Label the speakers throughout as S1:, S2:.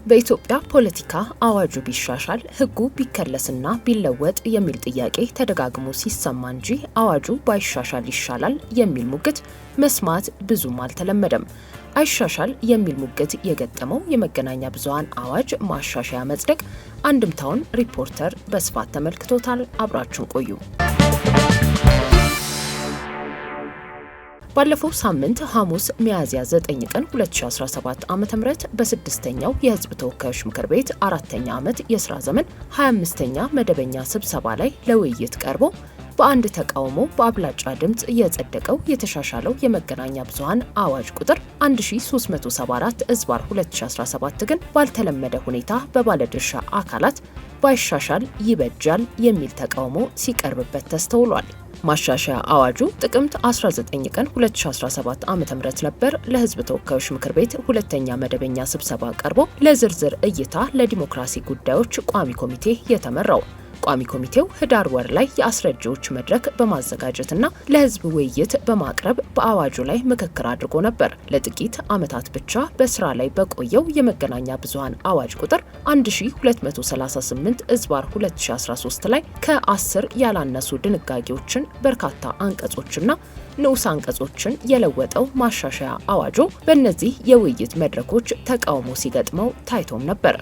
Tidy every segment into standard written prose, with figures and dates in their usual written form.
S1: በኢትዮጵያ ፖለቲካ አዋጁ ቢሻሻል ህጉ ቢከለስና ቢለወጥ የሚል ጥያቄ ተደጋግሞ ሲሰማ እንጂ አዋጁ ባይሻሻል ይሻላል የሚል ሙግት መስማት ብዙም አልተለመደም። አይሻሻል የሚል ሙግት የገጠመው የመገናኛ ብዙሃን አዋጅ ማሻሻያ መጽደቅ አንድምታውን ሪፖርተር በስፋት ተመልክቶታል። አብራችሁን ቆዩ። ባለፈው ሳምንት ሐሙስ ሚያዝያ 9 ቀን 2017 ዓ.ም በስድስተኛው የህዝብ ተወካዮች ምክር ቤት አራተኛ ዓመት የሥራ ዘመን 25ኛ መደበኛ ስብሰባ ላይ ለውይይት ቀርቦ በአንድ ተቃውሞ በአብላጫ ድምጽ የጸደቀው የተሻሻለው የመገናኛ ብዙሃን አዋጅ ቁጥር 1374/2017 ግን ባልተለመደ ሁኔታ በባለድርሻ አካላት ባይሻሻል ይበጃል የሚል ተቃውሞ ሲቀርብበት ተስተውሏል። ማሻሻያ አዋጁ ጥቅምት 19 ቀን 2017 ዓ.ም ነበር ለህዝብ ተወካዮች ምክር ቤት ሁለተኛ መደበኛ ስብሰባ ቀርቦ ለዝርዝር እይታ ለዲሞክራሲ ጉዳዮች ቋሚ ኮሚቴ የተመራው። ቋሚ ኮሚቴው ህዳር ወር ላይ የአስረጂዎች መድረክ በማዘጋጀትና ለህዝብ ውይይት በማቅረብ በአዋጁ ላይ ምክክር አድርጎ ነበር። ለጥቂት ዓመታት ብቻ በስራ ላይ በቆየው የመገናኛ ብዙሃን አዋጅ ቁጥር 1238/2013 ላይ ከ10 ያላነሱ ድንጋጌዎችን፣ በርካታ አንቀጾችና ንዑስ አንቀጾችን የለወጠው ማሻሻያ አዋጁ በእነዚህ የውይይት መድረኮች ተቃውሞ ሲገጥመው ታይቶም ነበር።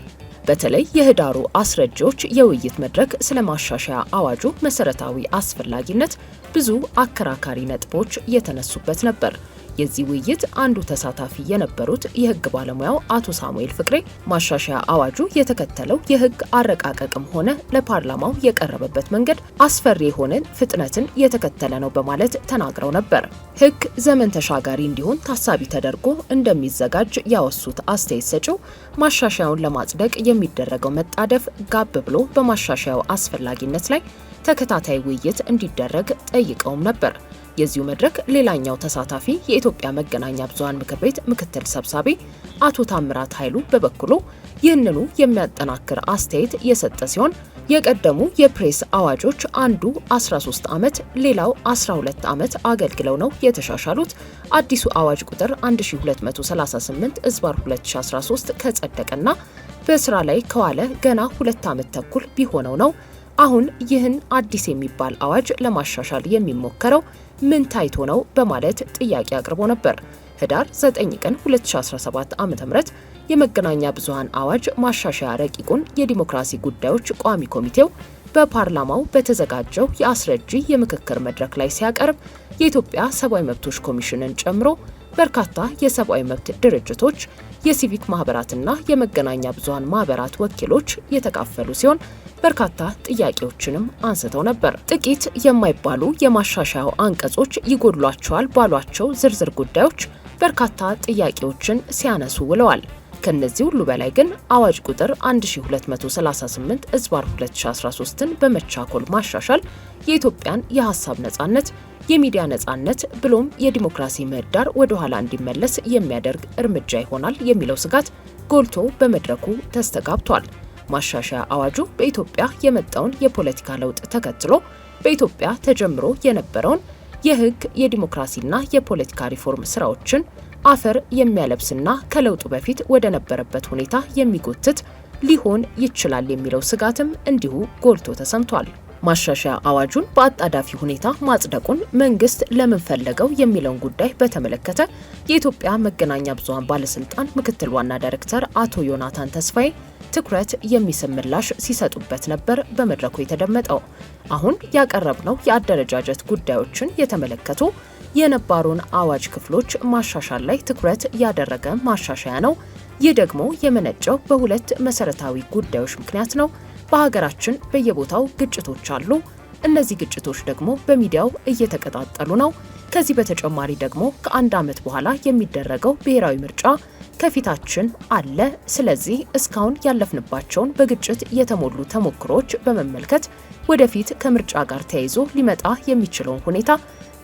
S1: በተለይ የህዳሩ አስረጂዎች የውይይት መድረክ ስለ ማሻሻያ አዋጁ መሰረታዊ አስፈላጊነት ብዙ አከራካሪ ነጥቦች የተነሱበት ነበር። የዚህ ውይይት አንዱ ተሳታፊ የነበሩት የህግ ባለሙያው አቶ ሳሙኤል ፍቅሬ ማሻሻያ አዋጁ የተከተለው የህግ አረቃቀቅም ሆነ ለፓርላማው የቀረበበት መንገድ አስፈሪ የሆነ ፍጥነትን የተከተለ ነው በማለት ተናግረው ነበር። ህግ ዘመን ተሻጋሪ እንዲሆን ታሳቢ ተደርጎ እንደሚዘጋጅ ያወሱት አስተያየት ሰጪው ማሻሻያውን ለማጽደቅ የሚደረገው መጣደፍ ጋብ ብሎ በማሻሻያው አስፈላጊነት ላይ ተከታታይ ውይይት እንዲደረግ ጠይቀውም ነበር። የዚሁ መድረክ ሌላኛው ተሳታፊ የኢትዮጵያ መገናኛ ብዙሃን ምክር ቤት ምክትል ሰብሳቢ አቶ ታምራት ኃይሉ በበኩሉ ይህንኑ የሚያጠናክር አስተያየት የሰጠ ሲሆን የቀደሙ የፕሬስ አዋጆች አንዱ 13 ዓመት ሌላው 12 ዓመት አገልግለው ነው የተሻሻሉት። አዲሱ አዋጅ ቁጥር 1238/2013 ከጸደቀና በስራ ላይ ከዋለ ገና 2 ዓመት ተኩል ቢሆነው ነው አሁን ይህን አዲስ የሚባል አዋጅ ለማሻሻል የሚሞከረው ምን ታይቶ ነው በማለት ጥያቄ አቅርቦ ነበር። ህዳር 9 ቀን 2017 ዓ.ም የመገናኛ ብዙሃን አዋጅ ማሻሻያ ረቂቁን የዲሞክራሲ ጉዳዮች ቋሚ ኮሚቴው በፓርላማው በተዘጋጀው የአስረጂ የምክክር መድረክ ላይ ሲያቀርብ የኢትዮጵያ ሰብአዊ መብቶች ኮሚሽንን ጨምሮ በርካታ የሰብአዊ መብት ድርጅቶች፣ የሲቪክ ማህበራትና የመገናኛ ብዙሃን ማህበራት ወኪሎች የተካፈሉ ሲሆን በርካታ ጥያቄዎችንም አንስተው ነበር። ጥቂት የማይባሉ የማሻሻያው አንቀጾች ይጎድሏቸዋል ባሏቸው ዝርዝር ጉዳዮች በርካታ ጥያቄዎችን ሲያነሱ ውለዋል። ከነዚህ ሁሉ በላይ ግን አዋጅ ቁጥር 1238/2013ን በመቻኮል ማሻሻል የኢትዮጵያን የሀሳብ ነጻነት፣ የሚዲያ ነጻነት ብሎም የዲሞክራሲ ምህዳር ወደ ኋላ እንዲመለስ የሚያደርግ እርምጃ ይሆናል የሚለው ስጋት ጎልቶ በመድረኩ ተስተጋብቷል። ማሻሻያ አዋጁ በኢትዮጵያ የመጣውን የፖለቲካ ለውጥ ተከትሎ በኢትዮጵያ ተጀምሮ የነበረውን የህግ የዲሞክራሲና የፖለቲካ ሪፎርም ስራዎችን አፈር የሚያለብስና ከለውጡ በፊት ወደ ነበረበት ሁኔታ የሚጎትት ሊሆን ይችላል የሚለው ስጋትም እንዲሁ ጎልቶ ተሰምቷል። ማሻሻያ አዋጁን በአጣዳፊ ሁኔታ ማጽደቁን መንግስት ለምን ፈለገው የሚለውን ጉዳይ በተመለከተ የኢትዮጵያ መገናኛ ብዙሃን ባለስልጣን ምክትል ዋና ዳይሬክተር አቶ ዮናታን ተስፋዬ ትኩረት የሚስብ ምላሽ ሲሰጡበት ነበር በመድረኩ የተደመጠው። አሁን ያቀረብነው የአደረጃጀት ጉዳዮችን የተመለከቱ የነባሩን አዋጅ ክፍሎች ማሻሻል ላይ ትኩረት ያደረገ ማሻሻያ ነው። ይህ ደግሞ የመነጨው በሁለት መሰረታዊ ጉዳዮች ምክንያት ነው። በሀገራችን በየቦታው ግጭቶች አሉ። እነዚህ ግጭቶች ደግሞ በሚዲያው እየተቀጣጠሉ ነው። ከዚህ በተጨማሪ ደግሞ ከአንድ ዓመት በኋላ የሚደረገው ብሔራዊ ምርጫ ከፊታችን አለ። ስለዚህ እስካሁን ያለፍንባቸውን በግጭት የተሞሉ ተሞክሮች በመመልከት ወደፊት ከምርጫ ጋር ተያይዞ ሊመጣ የሚችለውን ሁኔታ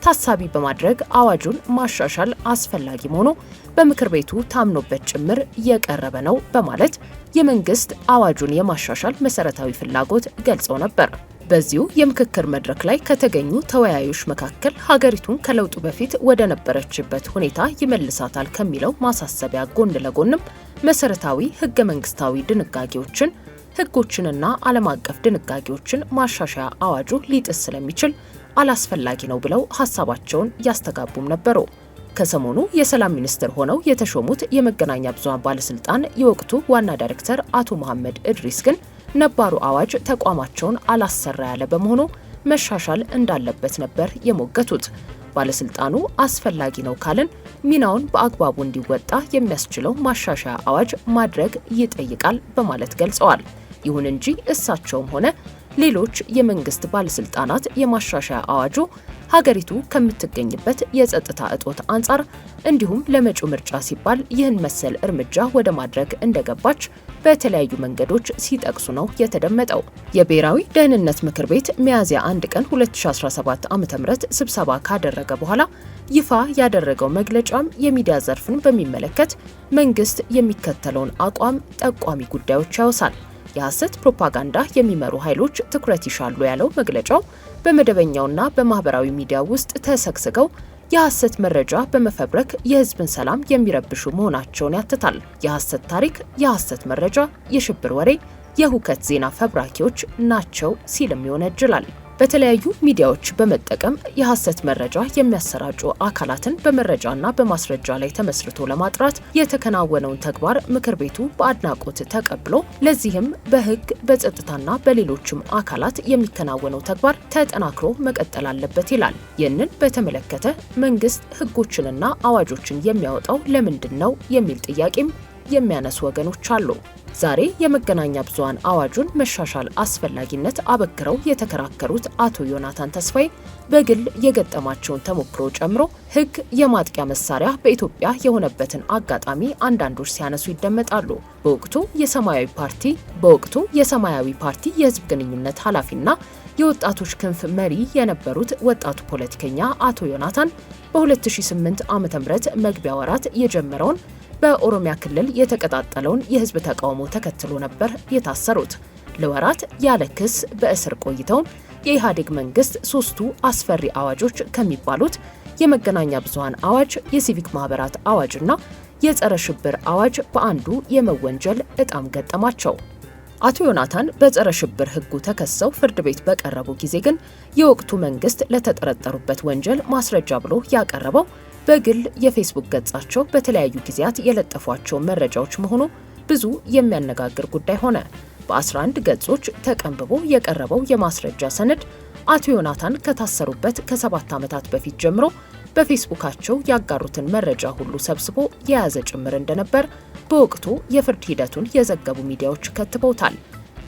S1: ታሳቢ በማድረግ አዋጁን ማሻሻል አስፈላጊ መሆኑ በምክር ቤቱ ታምኖበት ጭምር የቀረበ ነው በማለት የመንግስት አዋጁን የማሻሻል መሰረታዊ ፍላጎት ገልጸው ነበር። በዚሁ የምክክር መድረክ ላይ ከተገኙ ተወያዮች መካከል ሀገሪቱን ከለውጡ በፊት ወደ ነበረችበት ሁኔታ ይመልሳታል ከሚለው ማሳሰቢያ ጎን ለጎንም መሰረታዊ ህገ መንግስታዊ ድንጋጌዎችን፣ ህጎችንና ዓለም አቀፍ ድንጋጌዎችን ማሻሻያ አዋጁ ሊጥስ ስለሚችል አላስፈላጊ ነው ብለው ሐሳባቸውን ያስተጋቡም ነበሩ። ከሰሞኑ የሰላም ሚኒስትር ሆነው የተሾሙት የመገናኛ ብዙሃን ባለስልጣን የወቅቱ ዋና ዳይሬክተር አቶ መሐመድ እድሪስ ግን ነባሩ አዋጅ ተቋማቸውን አላሰራ ያለ በመሆኑ መሻሻል እንዳለበት ነበር የሞገቱት። ባለስልጣኑ አስፈላጊ ነው ካልን ሚናውን በአግባቡ እንዲወጣ የሚያስችለው ማሻሻያ አዋጅ ማድረግ ይጠይቃል በማለት ገልጸዋል። ይሁን እንጂ እሳቸውም ሆነ ሌሎች የመንግስት ባለስልጣናት የማሻሻያ አዋጁ ሀገሪቱ ከምትገኝበት የጸጥታ እጦት አንጻር እንዲሁም ለመጪው ምርጫ ሲባል ይህን መሰል እርምጃ ወደ ማድረግ እንደገባች በተለያዩ መንገዶች ሲጠቅሱ ነው የተደመጠው። የብሔራዊ ደህንነት ምክር ቤት ሚያዝያ 1 ቀን 2017 ዓ.ም ስብሰባ ካደረገ በኋላ ይፋ ያደረገው መግለጫም የሚዲያ ዘርፍን በሚመለከት መንግስት የሚከተለውን አቋም ጠቋሚ ጉዳዮች ያወሳል። የሐሰት ፕሮፓጋንዳ የሚመሩ ኃይሎች ትኩረት ይሻሉ ያለው መግለጫው በመደበኛውና በማህበራዊ ሚዲያ ውስጥ ተሰግስገው የሐሰት መረጃ በመፈብረክ የህዝብን ሰላም የሚረብሹ መሆናቸውን ያትታል። የሐሰት ታሪክ፣ የሐሰት መረጃ፣ የሽብር ወሬ፣ የሁከት ዜና ፈብራኪዎች ናቸው ሲልም ይወነጅላል። በተለያዩ ሚዲያዎች በመጠቀም የሐሰት መረጃ የሚያሰራጩ አካላትን በመረጃና በማስረጃ ላይ ተመስርቶ ለማጥራት የተከናወነውን ተግባር ምክር ቤቱ በአድናቆት ተቀብሎ ለዚህም በህግ በጸጥታና በሌሎችም አካላት የሚከናወነው ተግባር ተጠናክሮ መቀጠል አለበት ይላል። ይህንን በተመለከተ መንግስት ህጎችንና አዋጆችን የሚያወጣው ለምንድን ነው የሚል ጥያቄም የሚያነሱ ወገኖች አሉ። ዛሬ የመገናኛ ብዙሃን አዋጁን መሻሻል አስፈላጊነት አበክረው የተከራከሩት አቶ ዮናታን ተስፋዬ በግል የገጠማቸውን ተሞክሮ ጨምሮ ህግ የማጥቂያ መሳሪያ በኢትዮጵያ የሆነበትን አጋጣሚ አንዳንዶች ሲያነሱ ይደመጣሉ። በወቅቱ የሰማያዊ ፓርቲ የህዝብ ግንኙነት ኃላፊና የወጣቶች ክንፍ መሪ የነበሩት ወጣቱ ፖለቲከኛ አቶ ዮናታን በ2008 ዓ.ም መግቢያ ወራት የጀመረውን በኦሮሚያ ክልል የተቀጣጠለውን የህዝብ ተቃውሞ ተከትሎ ነበር የታሰሩት። ለወራት ያለ ክስ በእስር ቆይተውም የኢህአዴግ መንግስት ሶስቱ አስፈሪ አዋጆች ከሚባሉት የመገናኛ ብዙሃን አዋጅ፣ የሲቪክ ማህበራት አዋጅና የጸረ ሽብር አዋጅ በአንዱ የመወንጀል እጣም ገጠማቸው። አቶ ዮናታን በጸረ ሽብር ህጉ ተከሰው ፍርድ ቤት በቀረቡ ጊዜ ግን የወቅቱ መንግስት ለተጠረጠሩበት ወንጀል ማስረጃ ብሎ ያቀረበው በግል የፌስቡክ ገጻቸው በተለያዩ ጊዜያት የለጠፏቸው መረጃዎች መሆኑ ብዙ የሚያነጋግር ጉዳይ ሆነ። በ11 ገጾች ተቀንብቦ የቀረበው የማስረጃ ሰነድ አቶ ዮናታን ከታሰሩበት ከ7 ዓመታት በፊት ጀምሮ በፌስቡካቸው ያጋሩትን መረጃ ሁሉ ሰብስቦ የያዘ ጭምር እንደነበር በወቅቱ የፍርድ ሂደቱን የዘገቡ ሚዲያዎች ከትበውታል።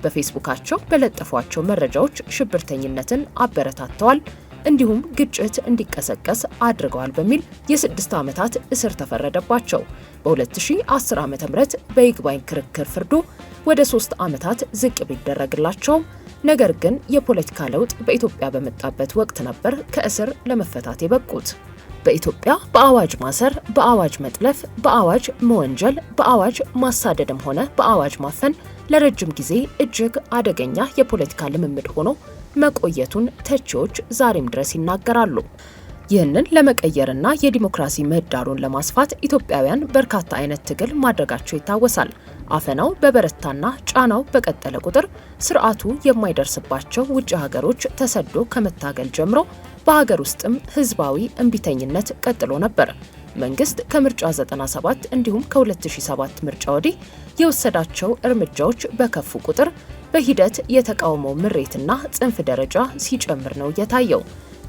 S1: በፌስቡካቸው በለጠፏቸው መረጃዎች ሽብርተኝነትን አበረታተዋል፣ እንዲሁም ግጭት እንዲቀሰቀስ አድርገዋል በሚል የ6 ዓመታት እስር ተፈረደባቸው። በ2010 ዓ.ም በይግባኝ ክርክር ፍርዱ ወደ 3 ዓመታት ዝቅ ቢደረግላቸውም ነገር ግን የፖለቲካ ለውጥ በኢትዮጵያ በመጣበት ወቅት ነበር ከእስር ለመፈታት የበቁት። በኢትዮጵያ በአዋጅ ማሰር፣ በአዋጅ መጥለፍ፣ በአዋጅ መወንጀል፣ በአዋጅ ማሳደድም ሆነ በአዋጅ ማፈን ለረጅም ጊዜ እጅግ አደገኛ የፖለቲካ ልምምድ ሆኖ መቆየቱን ተቺዎች ዛሬም ድረስ ይናገራሉ። ይህንን ለመቀየርና የዲሞክራሲ ምህዳሩን ለማስፋት ኢትዮጵያውያን በርካታ አይነት ትግል ማድረጋቸው ይታወሳል። አፈናው በበረታና ጫናው በቀጠለ ቁጥር ስርዓቱ የማይደርስባቸው ውጭ ሀገሮች ተሰዶ ከመታገል ጀምሮ በሀገር ውስጥም ህዝባዊ እንቢተኝነት ቀጥሎ ነበር። መንግስት ከምርጫ 97 እንዲሁም ከ2007 ምርጫ ወዲህ የወሰዳቸው እርምጃዎች በከፉ ቁጥር በሂደት የተቃውሞ ምሬትና ጽንፍ ደረጃ ሲጨምር ነው የታየው።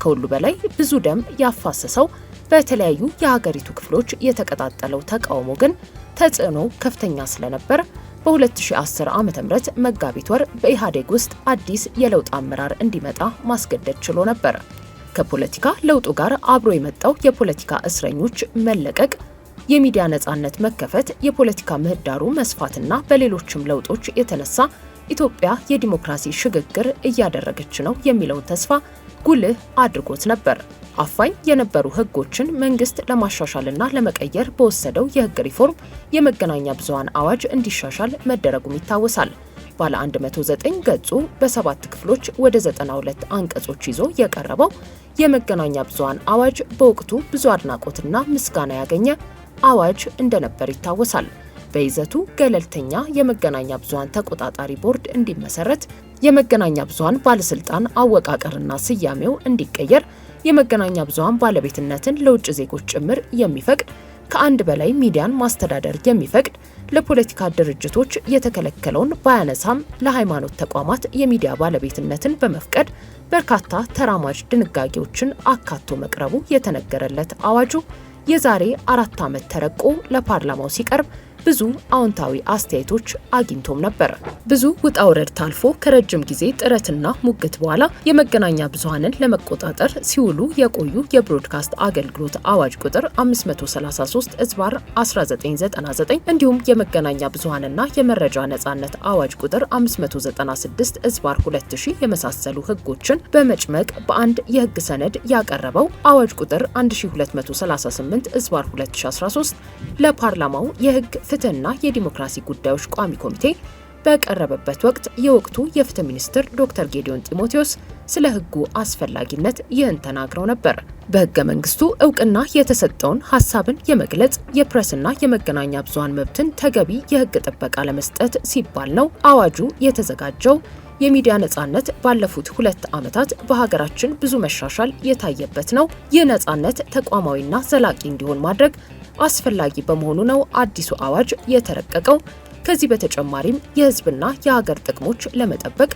S1: ከሁሉ በላይ ብዙ ደም ያፋሰሰው በተለያዩ የሀገሪቱ ክፍሎች የተቀጣጠለው ተቃውሞ ግን ተጽዕኖ ከፍተኛ ስለነበር በ2010 ዓ.ም መጋቢት ወር በኢህአዴግ ውስጥ አዲስ የለውጥ አመራር እንዲመጣ ማስገደድ ችሎ ነበር። ከፖለቲካ ለውጡ ጋር አብሮ የመጣው የፖለቲካ እስረኞች መለቀቅ፣ የሚዲያ ነጻነት መከፈት፣ የፖለቲካ ምህዳሩ መስፋትና በሌሎችም ለውጦች የተነሳ ኢትዮጵያ የዲሞክራሲ ሽግግር እያደረገች ነው የሚለውን ተስፋ ጉልህ አድርጎት ነበር። አፋኝ የነበሩ ህጎችን መንግስት ለማሻሻልና ለመቀየር በወሰደው የህግ ሪፎርም የመገናኛ ብዙሃን አዋጅ እንዲሻሻል መደረጉም ይታወሳል። ባለ 109 ገጹ በ7 ክፍሎች ወደ 92 አንቀጾች ይዞ የቀረበው የመገናኛ ብዙሃን አዋጅ በወቅቱ ብዙ አድናቆትና ምስጋና ያገኘ አዋጅ እንደነበር ይታወሳል። በይዘቱ ገለልተኛ የመገናኛ ብዙሃን ተቆጣጣሪ ቦርድ እንዲመሰረት፣ የመገናኛ ብዙሃን ባለስልጣን አወቃቀርና ስያሜው እንዲቀየር፣ የመገናኛ ብዙሃን ባለቤትነትን ለውጭ ዜጎች ጭምር የሚፈቅድ፣ ከአንድ በላይ ሚዲያን ማስተዳደር የሚፈቅድ፣ ለፖለቲካ ድርጅቶች የተከለከለውን ባያነሳም ለሃይማኖት ተቋማት የሚዲያ ባለቤትነትን በመፍቀድ በርካታ ተራማጅ ድንጋጌዎችን አካቶ መቅረቡ የተነገረለት አዋጁ የዛሬ 4 ዓመት ተረቆ ለፓርላማው ሲቀርብ ብዙ አዎንታዊ አስተያየቶች አግኝቶም ነበር። ብዙ ውጣ ውረድ ታልፎ ከረጅም ጊዜ ጥረትና ሙግት በኋላ የመገናኛ ብዙሃንን ለመቆጣጠር ሲውሉ የቆዩ የብሮድካስት አገልግሎት አዋጅ ቁጥር 533/1999 እንዲሁም የመገናኛ ብዙሃንና የመረጃ ነጻነት አዋጅ ቁጥር 596/2000 የመሳሰሉ ህጎችን በመጭመቅ በአንድ የህግ ሰነድ ያቀረበው አዋጅ ቁጥር 1238/2013 ለፓርላማው የህግ ፍትህና የዲሞክራሲ ጉዳዮች ቋሚ ኮሚቴ በቀረበበት ወቅት የወቅቱ የፍትህ ሚኒስትር ዶክተር ጌዲዮን ጢሞቴዎስ ስለ ህጉ አስፈላጊነት ይህን ተናግረው ነበር። በህገ መንግስቱ እውቅና የተሰጠውን ሐሳብን የመግለጽ የፕሬስና የመገናኛ ብዙሃን መብትን ተገቢ የህግ ጥበቃ ለመስጠት ሲባል ነው አዋጁ የተዘጋጀው። የሚዲያ ነጻነት ባለፉት 2 ዓመታት በሀገራችን ብዙ መሻሻል የታየበት ነው። ይህ ነጻነት ተቋማዊና ዘላቂ እንዲሆን ማድረግ አስፈላጊ በመሆኑ ነው አዲሱ አዋጅ የተረቀቀው። ከዚህ በተጨማሪም የህዝብና የሀገር ጥቅሞች ለመጠበቅ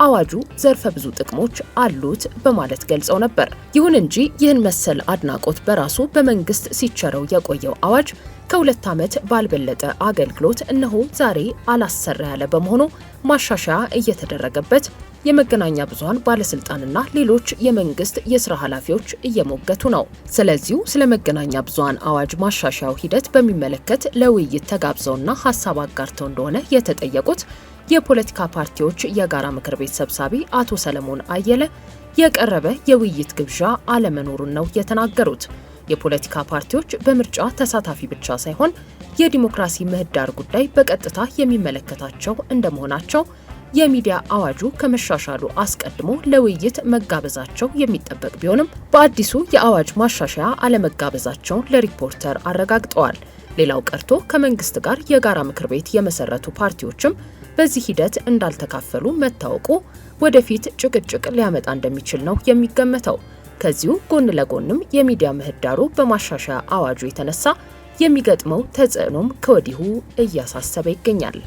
S1: አዋጁ ዘርፈ ብዙ ጥቅሞች አሉት በማለት ገልጸው ነበር። ይሁን እንጂ ይህን መሰል አድናቆት በራሱ በመንግስት ሲቸረው የቆየው አዋጅ ከ2 ዓመት ባልበለጠ አገልግሎት እነሆ ዛሬ አላሰራ ያለ በመሆኑ ማሻሻያ እየተደረገበት የመገናኛ ብዙሃን ባለስልጣንና ሌሎች የመንግስት የስራ ኃላፊዎች እየሞገቱ ነው። ስለዚሁ ስለ መገናኛ ብዙሃን አዋጅ ማሻሻያው ሂደት በሚመለከት ለውይይት ተጋብዘውና ሐሳብ አጋርተው እንደሆነ የተጠየቁት የፖለቲካ ፓርቲዎች የጋራ ምክር ቤት ሰብሳቢ አቶ ሰለሞን አየለ የቀረበ የውይይት ግብዣ አለመኖሩን ነው የተናገሩት። የፖለቲካ ፓርቲዎች በምርጫ ተሳታፊ ብቻ ሳይሆን የዲሞክራሲ ምህዳር ጉዳይ በቀጥታ የሚመለከታቸው እንደመሆናቸው የሚዲያ አዋጁ ከመሻሻሉ አስቀድሞ ለውይይት መጋበዛቸው የሚጠበቅ ቢሆንም በአዲሱ የአዋጅ ማሻሻያ አለመጋበዛቸውን ለሪፖርተር አረጋግጠዋል። ሌላው ቀርቶ ከመንግስት ጋር የጋራ ምክር ቤት የመሰረቱ ፓርቲዎችም በዚህ ሂደት እንዳልተካፈሉ መታወቁ ወደፊት ጭቅጭቅ ሊያመጣ እንደሚችል ነው የሚገመተው። ከዚሁ ጎን ለጎንም የሚዲያ ምህዳሩ በማሻሻያ አዋጁ የተነሳ የሚገጥመው ተጽዕኖም ከወዲሁ እያሳሰበ ይገኛል።